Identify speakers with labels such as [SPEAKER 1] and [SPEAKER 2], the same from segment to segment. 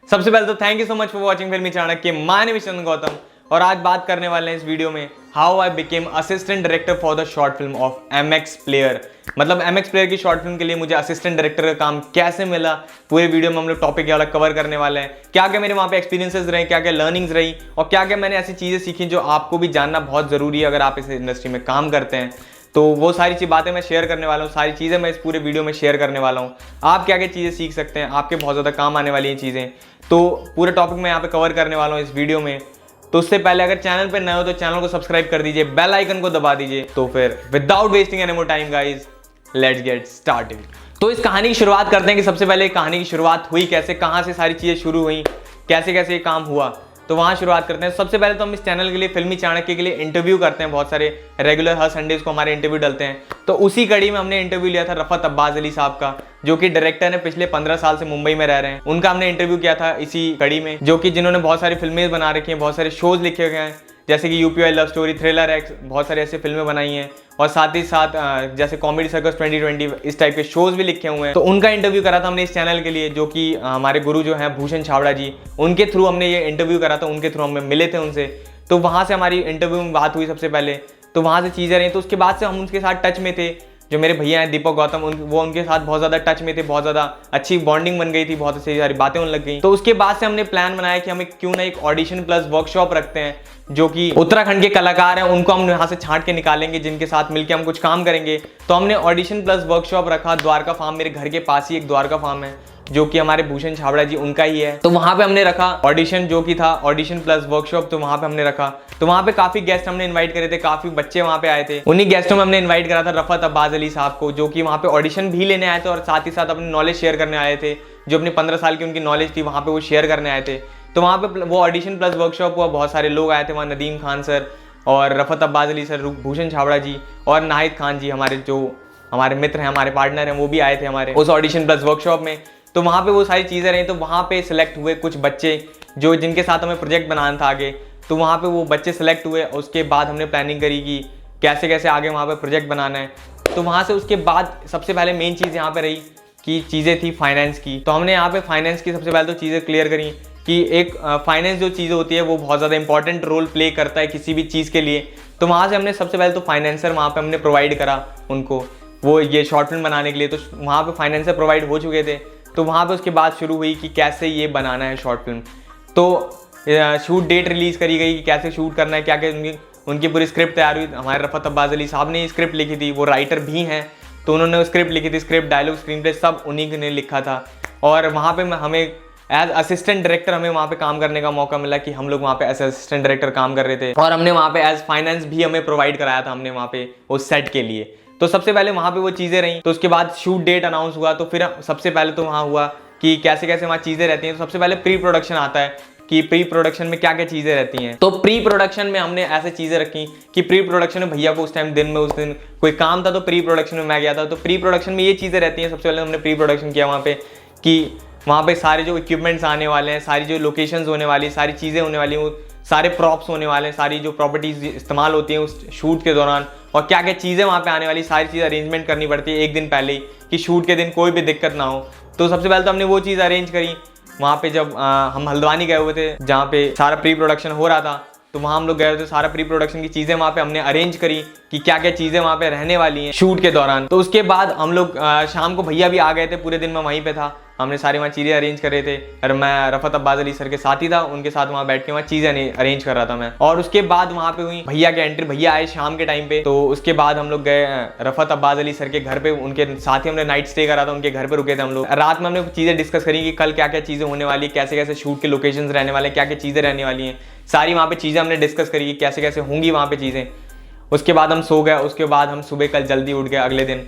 [SPEAKER 1] सबसे पहले तो thank you so much for watching फिल्मी चाणक्य। माय नेम इज चंदन गौतम और आज बात करने वाले हैं इस वीडियो में how I became assistant director for the short film of MX player. मतलब MX प्लेयर की शॉर्ट फिल्म के लिए मुझे असिस्टेंट डायरेक्टर का काम कैसे मिला, पूरे वीडियो में हम लोग टॉपिक वाला कवर करने वाले हैं। क्या क्या मेरे वहाँ पे एक्सपीरियंसेस रहे, क्या क्या लर्निंग्स रही और क्या क्या मैंने ऐसी चीज़ें सीखी जो आपको भी जानना बहुत ज़रूरी है अगर आप इस इंडस्ट्री में काम करते हैं। तो वो सारी चीज़ बातें मैं शेयर करने वाला हूँ, सारी चीज़ें मैं इस पूरे वीडियो में शेयर करने वाला हूँ। आप क्या क्या चीज़ें सीख सकते हैं, आपके बहुत ज़्यादा काम आने वाली हैं चीज़ें, तो पूरे टॉपिक मैं यहाँ पे कवर करने वाला हूँ इस वीडियो में। तो उससे पहले अगर चैनल पे नए हो तो चैनल को सब्सक्राइब कर दीजिए, बेल आइकन को दबा दीजिए। तो फिर without wasting any more time guys, let's get started. तो इस कहानी की शुरुआत करते हैं कि सबसे पहले कहानी की शुरुआत हुई कैसे, कहाँ से सारी चीज़ें शुरू हुई, कैसे कैसे ये काम हुआ, तो वहाँ शुरुआत करते हैं। सबसे पहले तो हम इस चैनल के लिए फिल्मी चाणक्य के लिए इंटरव्यू करते हैं, बहुत सारे रेगुलर हर संडेज को हमारे इंटरव्यू डलते हैं। तो उसी कड़ी में हमने इंटरव्यू लिया था रफत अब्बास अली साहब का, जो कि डायरेक्टर है, पिछले 15 साल से मुंबई में रह रहे हैं। उनका हमने इंटरव्यू किया था इसी कड़ी में, जो कि जिन्होंने बहुत सारी फिल्में बना रखी हैं, बहुत सारे शोज लिखे गए हैं, जैसे कि UPI love story, thriller x, बहुत सारे ऐसे फिल्में बनाई हैं और साथ ही साथ जैसे कॉमेडी सर्कस 2020 इस टाइप के शोज भी लिखे हुए हैं। तो उनका इंटरव्यू करा था हमने इस चैनल के लिए, जो कि हमारे गुरु जो हैं भूषण छाबड़ा जी, उनके थ्रू हमने ये इंटरव्यू करा था, उनके थ्रू हमें मिले थे उनसे। तो वहाँ से हमारी इंटरव्यू में बात हुई सबसे पहले, तो वहाँ से चीज़ें रही। तो उसके बाद से हम उनके साथ टच में थे, जो मेरे भैया हैं दीपक गौतम, वो उनके साथ बहुत ज़्यादा टच में थे, बहुत ज़्यादा अच्छी बॉन्डिंग बन गई थी, बहुत अच्छी सारी बातें होने लग गई। तो उसके बाद से हमने प्लान बनाया कि हमें क्यों ना एक ऑडिशन प्लस वर्कशॉप रखते हैं, जो कि उत्तराखंड के कलाकार हैं उनको हम यहाँ से छांट के निकालेंगे, जिनके साथ मिलकर हम कुछ काम करेंगे। तो हमने ऑडिशन प्लस वर्कशॉप रखा द्वारका फार्म, मेरे घर के पास ही एक द्वारका फार्म है जो कि हमारे भूषण छाबड़ा जी उनका ही है। तो वहाँ पे हमने रखा ऑडिशन, जो कि था ऑडिशन प्लस वर्कशॉप। तो वहाँ पे हमने रखा, तो वहाँ पे काफी गेस्ट हमने इनवाइट करे थे, काफी बच्चे वहाँ पे आए थे। उन्हीं गेस्टों में हमने इनवाइट करा था रफत अब्बास अली साहब को, जो कि वहाँ पे ऑडिशन भी लेने आए थे और साथ ही साथ अपनी नॉलेज शेयर करने आए थे, जो अपनी 15 साल की उनकी नॉलेज थी वहाँ पे वो शेयर करने आए थे। तो वहाँ पे वो ऑडिशन प्लस वर्कशॉप हुआ, बहुत सारे लोग आए थे वहाँ, नदीम खान सर और रफत अब्बास अली सर, भूषण छाबड़ा जी और नाहिद खान जी, हमारे जो हमारे मित्र हैं, हमारे पार्टनर हैं, वो भी आए थे हमारे उस ऑडिशन प्लस वर्कशॉप में। तो वहाँ पे वो सारी चीज़ें रही। तो वहाँ पे सिलेक्ट हुए कुछ बच्चे जो जिनके साथ हमें प्रोजेक्ट बनाना था आगे। तो वहाँ पे वो बच्चे सिलेक्ट हुए, उसके बाद हमने प्लानिंग करी कि कैसे कैसे आगे वहाँ पे प्रोजेक्ट बनाना है। तो वहाँ से उसके बाद सबसे पहले मेन चीज़ यहाँ पे रही कि चीज़ें थी फाइनेंस की। तो हमने यहाँ पे फाइनेंस की सबसे पहले तो चीज़ें क्लियर करी कि एक फाइनेंस जो चीज़ होती है वो बहुत ज़्यादा इंपॉर्टेंट रोल प्ले करता है किसी भी चीज़ के लिए। तो वहाँ से हमने सबसे पहले तो फाइनेंसर वहाँ पे हमने प्रोवाइड करा उनको, वो ये शॉर्ट फिल्म बनाने के लिए। तो वहाँ पे फाइनेंसर प्रोवाइड हो चुके थे। तो वहाँ पे उसके बाद शुरू हुई कि कैसे ये बनाना है शॉर्ट फिल्म। तो शूट डेट रिलीज़ करी गई कि कैसे शूट करना है, क्या क्या उनकी पूरी स्क्रिप्ट तैयार हुई। हमारे रफत अब्बास अली साहब ने स्क्रिप्ट लिखी थी, वो राइटर भी हैं, तो उन्होंने स्क्रिप्ट लिखी थी, स्क्रिप्ट, डायलॉग, स्क्रीन प्ले सब उन्हीं ने लिखा था। और वहाँ पे हमें एज असिस्टेंट डायरेक्टर हमें वहाँ पे काम करने का मौका मिला कि हम लोग वहाँ पे एज असिस्टेंट डायरेक्टर काम कर रहे थे। और हमने वहाँ पे एज फाइनेंस भी हमें प्रोवाइड कराया था हमने वहाँ पे उस सेट के लिए। तो सबसे पहले वहाँ पे वो चीज़ें रहीं। तो उसके बाद शूट डेट अनाउंस हुआ। तो फिर सबसे पहले तो वहाँ हुआ कि कैसे कैसे वहाँ चीज़ें रहती हैं। तो सबसे पहले प्री प्रोडक्शन आता है कि प्री प्रोडक्शन में क्या क्या चीज़ें रहती हैं। तो प्री प्रोडक्शन में हमने ऐसे चीज़ें रखी कि प्री प्रोडक्शन में भैया को उस टाइम दिन में उस दिन कोई काम था, तो प्री प्रोडक्शन में मैं गया था। तो प्री प्रोडक्शन में ये चीज़ें रहती हैं। सबसे पहले हमने प्री प्रोडक्शन किया वहाँ पे कि वहाँ पे सारे जो इक्विपमेंट्स आने वाले हैं, सारी जो लोकेशंस होने वाली, सारी चीज़ें होने वाली हैं, सारे प्रॉप्स होने वाले हैं, सारी जो प्रॉपर्टीज़ इस्तेमाल होती हैं उस शूट के दौरान, और क्या क्या चीज़ें वहाँ पे आने वाली, सारी चीज़ अरेंजमेंट करनी पड़ती है एक दिन पहले ही कि शूट के दिन कोई भी दिक्कत ना हो। तो सबसे पहले तो हमने वो चीज़ अरेंज करी वहाँ पे। जब हम हल्द्वानी गए हुए थे जहाँ पे सारा प्री प्रोडक्शन हो रहा था, तो वहाँ हम लोग गए थे, सारा प्री प्रोडक्शन की चीज़ें वहाँ पे हमने अरेंज करी कि क्या क्या चीज़ें वहाँ पे रहने वाली हैं शूट के दौरान। तो उसके बाद हम लोग शाम को भैया भी आ गए थे, पूरे दिन मैं वहीं पे था, हमने सारी वहाँ चीज़ें अरेंज कर रहे थे। और मैं रफत अब्बास अली सर के साथ ही था, उनके साथ वहाँ बैठ के वहाँ चीज़ें अरेंज कर रहा था मैं। और उसके बाद वहाँ पे हुई भैया की एंट्री, भैया आए शाम के टाइम पे। तो उसके बाद हम लोग गए रफत अब्बास अली सर के घर पे, उनके साथ ही हमने नाइट स्टे करा था, उनके घर पे रुके थे हम लोग। रात में हमने चीज़ें डिस्कस करी कि कल क्या क्या चीज़ें होने वाली, कैसे कैसे शूट के लोकेशंस रहने वाले, क्या क्या चीज़ें रहने वाली हैं, सारी वहाँ पे चीज़ें हमने डिस्कस करी कि कैसे कैसे होंगी वहाँ पे चीज़ें। उसके बाद हम सो गए। उसके बाद हम सुबह कल जल्दी उठ गए अगले दिन,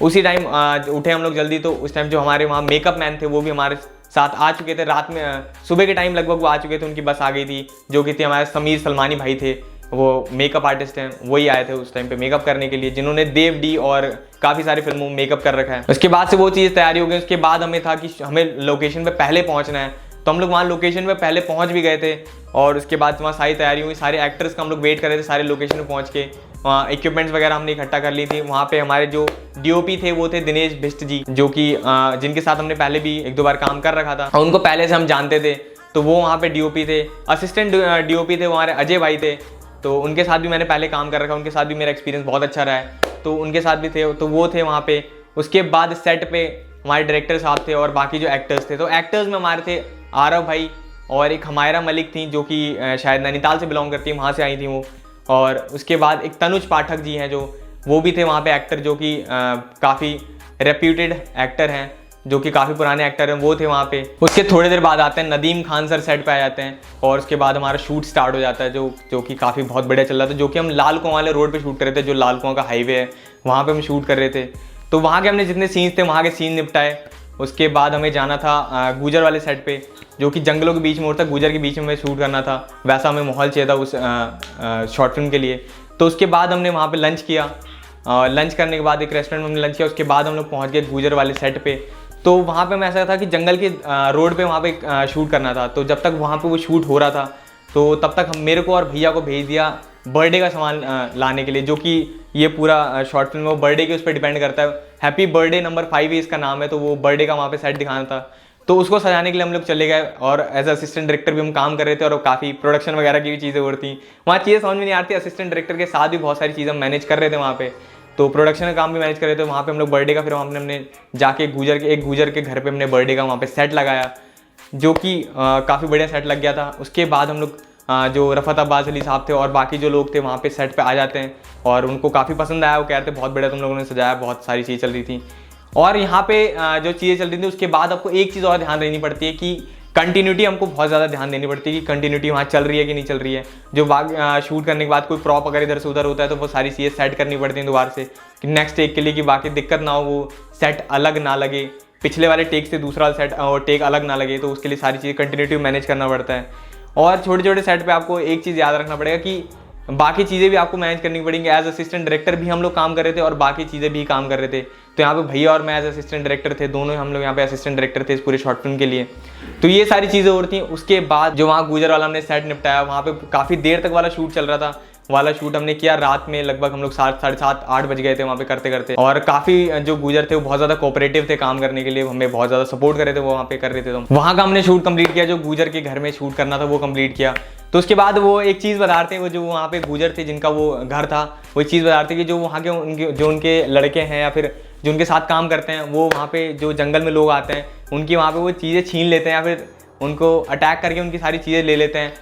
[SPEAKER 1] उसी टाइम उठे हम लोग जल्दी। तो उस टाइम जो हमारे वहाँ मेकअप मैन थे वो भी हमारे साथ आ चुके थे। रात में सुबह के टाइम लगभग वो आ चुके थे, उनकी बस आ गई थी, जो कि थे हमारे समीर सलमानी भाई थे, वो मेकअप आर्टिस्ट हैं, वही आए थे उस टाइम पे मेकअप करने के लिए, जिन्होंने देव डी और काफ़ी सारी फिल्मों में मेकअप कर रखा है। उसके बाद से वो चीज़ तैयारी हो गई। उसके बाद हमें था कि हमें लोकेशन पे पहले पहुंचना है, तो हम लोग वहाँ लोकेशन पे पहले पहुंच भी गए थे। और उसके बाद वहाँ सारी तैयारी हुई, सारे एक्टर्स का हम लोग वेट कर रहे थे सारे लोकेशन पे पहुँच के। इक्विपमेंट्स वगैरह हमने इकट्ठा कर ली थी। वहाँ पे हमारे जो डीओपी थे वो थे दिनेश बिष्ट जी, जो कि जिनके साथ हमने पहले भी 1-2 बार काम कर रखा था और उनको पहले से हम जानते थे, तो वो वहाँ पे डीओपी थे। असिस्टेंट डीओपी थे वो हमारे अजय भाई थे, तो उनके साथ भी मैंने पहले काम कर रखा, उनके साथ भी मेरा एक्सपीरियंस बहुत अच्छा रहा है, तो उनके साथ भी थे, तो वो थे वहाँ पे। उसके बाद सेट पे हमारे डायरेक्टर साहब थे और बाकी जो एक्टर्स थे, तो एक्टर्स में हमारे थे आरव भाई और एक हमायरा मलिक थी, जो कि शायद नैनीताल से बिलोंग करती है, वहाँ से आई थी वो। और उसके बाद एक तनुज पाठक जी हैं, जो वो भी थे वहाँ पे एक्टर, जो कि काफ़ी रेप्यूटेड एक्टर हैं, जो कि काफ़ी पुराने एक्टर हैं, वो थे वहाँ पे। उसके थोड़ी देर बाद आते हैं नदीम खान सर, सेट पे आ जाते हैं और उसके बाद हमारा शूट स्टार्ट हो जाता है, जो कि काफ़ी बहुत बढ़िया चल रहा था, जो कि हम लाल कुआं वाले रोड पे शूट कर रहे थे, जो लाल कुआं का हाईवे है वहाँ पे हम शूट कर रहे थे। तो वहाँ के हमने जितने सीन्स थे वहाँ के सीन निपटाए। उसके बाद हमें जाना था गुजर वाले सेट पे, जो कि जंगलों के बीच में होता है, गुजर के बीच में हमें शूट करना था, वैसा हमें माहौल चाहिए था उस शॉर्ट फिल्म के लिए। तो उसके बाद हमने वहाँ पे लंच किया, लंच करने के बाद एक रेस्टोरेंट में हमने लंच किया। उसके बाद हम लोग पहुँच गए गुजर वाले सेट पे। तो वहाँ पे मैं ऐसा था कि जंगल के रोड पे वहाँ पे शूट करना था, तो जब तक वहाँ पे वो शूट हो रहा था, तो तब तक मेरे को और भैया को भेज दिया बर्थडे का सामान लाने के लिए, जो कि ये पूरा शॉर्ट फिल्म वो बर्थडे के उस पर डिपेंड करता है। हैप्पी बर्थडे नंबर 5 ही इसका नाम है, तो वो बर्थडे का वहाँ पे सेट दिखाना था, तो उसको सजाने के लिए हम लोग चले गए और एज असिस्टेंट डायरेक्टर भी हम काम कर रहे थे और काफ़ी प्रोडक्शन वगैरह की भी चीज़ें हो रही थी। वहाँ चीज़ें समझ में नहीं आती, असिस्टेंट डायरेक्टर के साथ भी बहुत सारी चीज़ें हम मैनेज कर रहे थे वहाँ पे, तो प्रोडक्शन का काम भी मैनेज कर रहे थे। वहाँ पे हम लोग बर्थडे का फिर हमने जाके एक गुजर के घर पे हमने बर्थडे का वहाँ पे सेट लगाया, जो कि काफ़ी बढ़िया सेट लग गया था। उसके बाद हम लोग जो रफ़त अब्बास अली साहब थे और बाकी जो लोग थे वहाँ पे सेट पे आ जाते हैं और उनको काफ़ी पसंद आया, वो कह रहे थे बहुत बढ़िया तुम लोगों ने सजाया, बहुत सारी चीज़ चल रही थी। और यहाँ पे जो चीज़ें चल रही थी, उसके बाद आपको एक चीज़ और ध्यान देनी पड़ती है कि कंटिन्यूटी हमको बहुत ज़्यादा ध्यान देनी पड़ती है कि कंटिन्यूटी वहाँ चल रही है कि नहीं चल रही है। जो शूट करने के बाद कोई प्रॉप अगर इधर से उधर होता है, तो वो सारी चीज़ें सेट करनी पड़ती हैं दोबारा से कि नेक्स्ट टेक के लिए, कि बाकी दिक्कत ना हो, वो सेट अलग ना लगे, पिछले वाले टेक से दूसरा सेट और टेक अलग ना लगे, तो उसके लिए सारी चीज़ें कंटिन्यूटी मैनेज करना पड़ता है। और छोटे छोटे सेट पे आपको एक चीज़ याद रखना पड़ेगा कि बाकी चीज़ें भी आपको मैनेज करनी पड़ेंगी। एज असिस्टेंट डायरेक्टर भी हम लोग काम कर रहे थे और बाकी चीज़ें भी काम कर रहे थे, तो यहाँ पे भैया और मैं एज असिस्टेंट डायरेक्टर थे, दोनों हम लोग यहाँ पे असिस्टेंट डायरेक्टर थे इस पूरे शॉर्ट फिल्म के लिए। तो ये सारी चीज़ें हो रही थी। उसके बाद जो वहाँ गुजर वाला हमने सेट निपटाया, वहाँ पे काफ़ी देर तक वाला शूट चल रहा था, वाला शूट हमने किया रात में, लगभग हम लोग 7, साढ़े 7, 8 बज गए थे वहाँ पे करते करते। और काफ़ी जो गुजर थे वो बहुत ज़्यादा कोऑपरेटिव थे काम करने के लिए, हमें बहुत ज़्यादा सपोर्ट कर रहे थे, वो वहाँ पे कर रहे थे। तो वहाँ का हमने शूट कंप्लीट किया, जो गुजर के घर में शूट करना था वो कंप्लीट किया। तो उसके बाद वो एक चीज़ बता रहे थे, वो जो वहाँ पे गुजर थे जिनका वो घर था, वो एक चीज़ बता रहे थे कि जो वहाँ के उनके लड़के हैं या फिर जो उनके साथ काम करते हैं, वो वहाँ पे जो जंगल में लोग आते हैं उनकी वहाँ पे वो चीज़ें छीन लेते हैं या फिर उनको अटैक करके उनकी सारी चीज़ें ले लेते हैं,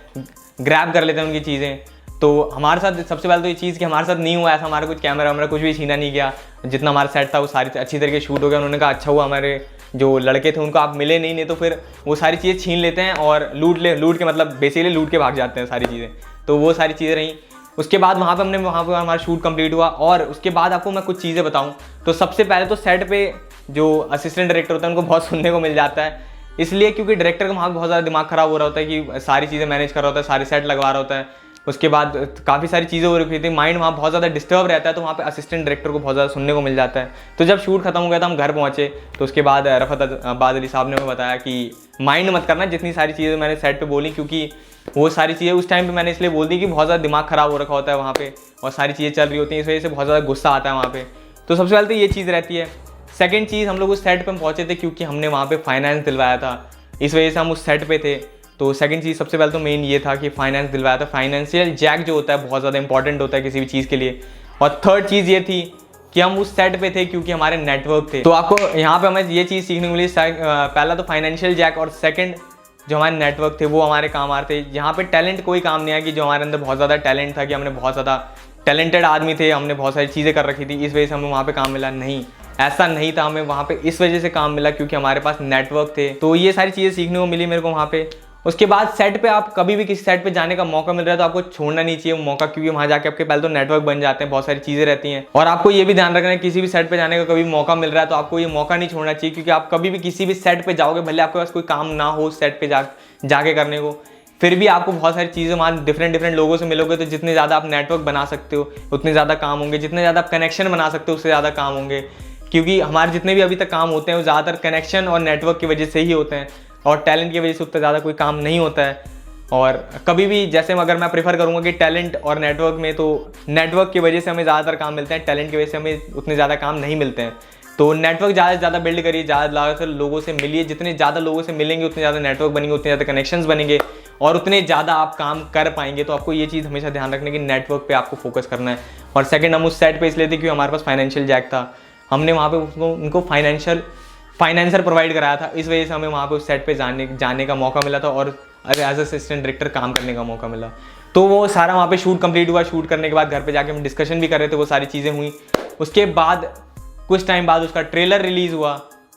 [SPEAKER 1] ग्रैब कर लेते हैं उनकी चीज़ें। तो हमारे साथ सबसे पहले तो ये चीज़ कि हमारे साथ नहीं हुआ ऐसा, हमारा कुछ कैमरा वैमरा कुछ भी छीना नहीं गया, जितना हमारा सेट था वो सारी अच्छी तरीके शूट हो गया। उन्होंने कहा अच्छा हुआ हमारे जो लड़के थे उनको आप मिले नहीं तो फिर वो सारी चीज़ें छीन लेते हैं और लूट के मतलब बेसिकली लूट के भाग जाते हैं सारी चीज़ें। तो वो सारी चीज़ें रहीं। उसके बाद वहाँ पे हमारा शूट कंप्लीट हुआ। और उसके बाद आपको मैं कुछ चीज़ें बताऊँ तो सबसे पहले तो सेट पे जो असिस्टेंट डायरेक्टर होता है उनको बहुत सुनने को मिल जाता है, इसलिए क्योंकि डायरेक्टर का वहाँ बहुत ज़्यादा दिमाग ख़राब हो रहा होता है कि सारी चीज़ें मैनेज कर रहा होता है, सारी सेट लगवा रहा होता है। उसके बाद काफ़ी सारी चीज़ें हो रही थी, माइंड वहाँ बहुत ज़्यादा डिस्टर्ब रहता है, तो वहाँ पे असिस्टेंट डायरेक्टर को बहुत ज़्यादा सुनने को मिल जाता है। तो जब शूट खत्म हो गया था, हम घर पहुँचे, तो उसके बाद रफ़त अब्बास अली साहब ने हमें बताया कि माइंड मत करना जितनी सारी चीज़ें मैंने सेट पे बोली, क्योंकि वो सारी चीज़ें उस टाइम पे मैंने इसलिए बोल दी कि बहुत ज़्यादा दिमाग ख़राब हो रखा होता है वहाँ पे और सारी चीज़ें चल रही होती हैं, इस वजह से बहुत ज़्यादा गुस्सा आता है वहाँ पे। तो सबसे पहले तो ये चीज़ रहती है। सेकेंड चीज़, हम लोग उस सेट पर पहुँचे थे क्योंकि हमने वहाँ पर फाइनेंस दिलवाया था, इस वजह से हम उस सेट पे थे। तो सेकंड चीज़ सबसे पहले तो मेन ये था कि फाइनेंस दिलवाया था। फाइनेंशियल जैक जो होता है बहुत ज़्यादा इंपॉर्टेंट होता है किसी भी चीज़ के लिए। और थर्ड चीज़ ये थी कि हम उस सेट पे थे क्योंकि हमारे नेटवर्क थे। तो आपको यहाँ पे हमें ये चीज़ सीखने को मिली, पहला तो फाइनेंशियल जैक और सेकंड जो हमारे नेटवर्क थे वो हमारे काम आ रहे थे। यहाँ पे टैलेंट कोई काम नहीं आया कि जो हमारे अंदर बहुत ज़्यादा टैलेंट था कि हमने बहुत ज़्यादा टैलेंटेड आदमी थे, हमने बहुत सारी चीज़ें कर रखी थी इस वजह से हमें वहाँ पे काम मिला, नहीं ऐसा नहीं था। हमें वहाँ पे इस वजह से काम मिला क्योंकि हमारे पास नेटवर्क थे। तो ये सारी चीज़ें सीखने को मिली मेरे को वहाँ पे। उसके बाद सेट पे आप कभी भी किसी सेट पे जाने का मौका मिल रहा है तो आपको छोड़ना नहीं चाहिए वो मौका, क्योंकि वहाँ जाके आपके पहले तो नेटवर्क बन जाते हैं, बहुत सारी चीज़ें रहती हैं। और आपको ये भी ध्यान रखना है किसी भी सेट पे जाने का कभी मौका मिल रहा है तो आपको ये मौका नहीं छोड़ना चाहिए, क्योंकि आप कभी भी किसी भी सेट पे जाओगे, भले आपके पास कोई काम ना हो सेट पे जाके करने को, फिर भी आपको बहुत सारी चीज़ें वहाँ डिफरेंट लोगों से मिलोगे। तो जितने ज़्यादा आप नेटवर्क बना सकते हो उतने ज़्यादा काम होंगे, जितने ज़्यादा आप कनेक्शन बना सकते हो उससे ज़्यादा काम होंगे, क्योंकि हमारे जितने भी अभी तक काम होते हैं वो ज़्यादातर कनेक्शन और नेटवर्क की वजह से ही होते हैं और टैलेंट की वजह से उतना ज़्यादा कोई काम नहीं होता है। और कभी भी जैसे अगर मैं प्रेफर करूँगा कि टैलेंट और नेटवर्क में, तो नेटवर्क की वजह से हमें ज़्यादातर काम मिलते हैं, टैलेंट की वजह से हमें उतने ज़्यादा काम नहीं मिलते हैं। तो नेटवर्क ज़्यादा से ज़्यादा बिल्ड करिए, ज़्यादा लोगों से मिलिए, जितने ज़्यादा लोगों से मिलेंगे उतने ज़्यादा नेटवर्क बनेंगे, उतने ज़्यादा कनेक्शंस बनेंगे और उतने ज़्यादा आप काम कर पाएंगे। तो आपको ये चीज़ हमेशा ध्यान रखने की नेटवर्क पे आपको फोकस करना है। और सेकंड, हम उस सेट पे इसलिए थे क्योंकि हमारे पास फाइनेंशियल जैक था, हमने वहाँ पे उनको फाइनेंसर प्रोवाइड कराया था, इस वजह से हमें वहाँ पे उस सेट पे जाने का मौका मिला था और एज असिस्टेंट डायरेक्टर काम करने का मौका मिला। तो वो सारा वहाँ पे शूट कंप्लीट हुआ। शूट करने के बाद घर पे जाके हम डिस्कशन भी कर रहे थे, वो सारी चीज़ें हुई। उसके बाद कुछ टाइम बाद उसका ट्रेलर रिलीज़ हुआ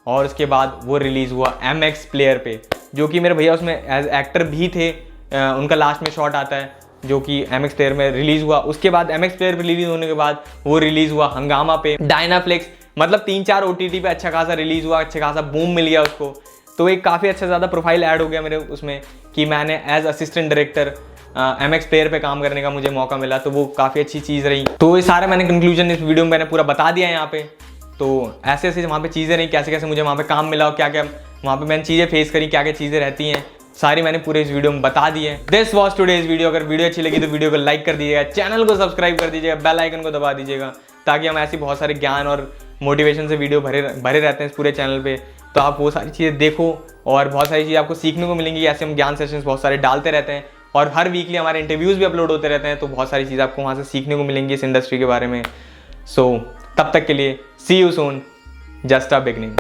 [SPEAKER 1] और उसके बाद वो रिलीज़ हुआ MX प्लेयर पे, जो कि मेरे भैया उसमें एज एक्टर भी थे। उनका लास्ट में शॉट आता है जो कि MX प्लेयर में रिलीज़ हुआ। उसके बाद MX प्लेयर पे रिलीज़ होने के बाद वो रिलीज़ हुआ हंगामा पे, डायनाफ्लेक्स, मतलब 3-4 OTT पे अच्छा खासा रिलीज़ हुआ, अच्छा खासा बूम मिल गया उसको। तो एक काफ़ी अच्छा ज़्यादा प्रोफाइल ऐड हो गया मेरे उसमें कि मैंने as assistant director MX player पे काम करने का मुझे मौका मिला। तो वो काफ़ी अच्छी चीज़ रही। तो ये सारा मैंने कंक्लूजन इस वीडियो में मैंने पूरा बता दिया है यहाँ पे। तो ऐसे ऐसे वहाँ पे चीज़ें रही, कैसे कैसे मुझे वहाँ पे काम मिला और क्या क्या वहाँ पे मैंने चीज़ें फेस करी, क्या क्या चीज़ें रहती हैं, सारी मैंने पूरे इस वीडियो में बता दी है। This was today's video. अगर वीडियो अच्छी लगी तो वीडियो को लाइक कर दीजिएगा, चैनल को सब्सक्राइब कर दीजिएगा, बेल आइकन को दबा दीजिएगा, ताकि हम ऐसी बहुत सारे ज्ञान और मोटिवेशन से वीडियो भरे रहते हैं इस पूरे चैनल पे। तो आप वो सारी चीज़ें देखो और बहुत सारी चीज़ें आपको सीखने को मिलेंगी। ऐसे हम ज्ञान सेशंस बहुत सारे डालते रहते हैं और हर वीकली हमारे इंटरव्यूज़ भी अपलोड होते रहते हैं। तो बहुत सारी चीज़ें आपको वहाँ से सीखने को मिलेंगी इस इंडस्ट्री के बारे में। सो तब तक के लिए see you soon, just a beginning,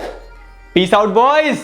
[SPEAKER 1] peace out boys.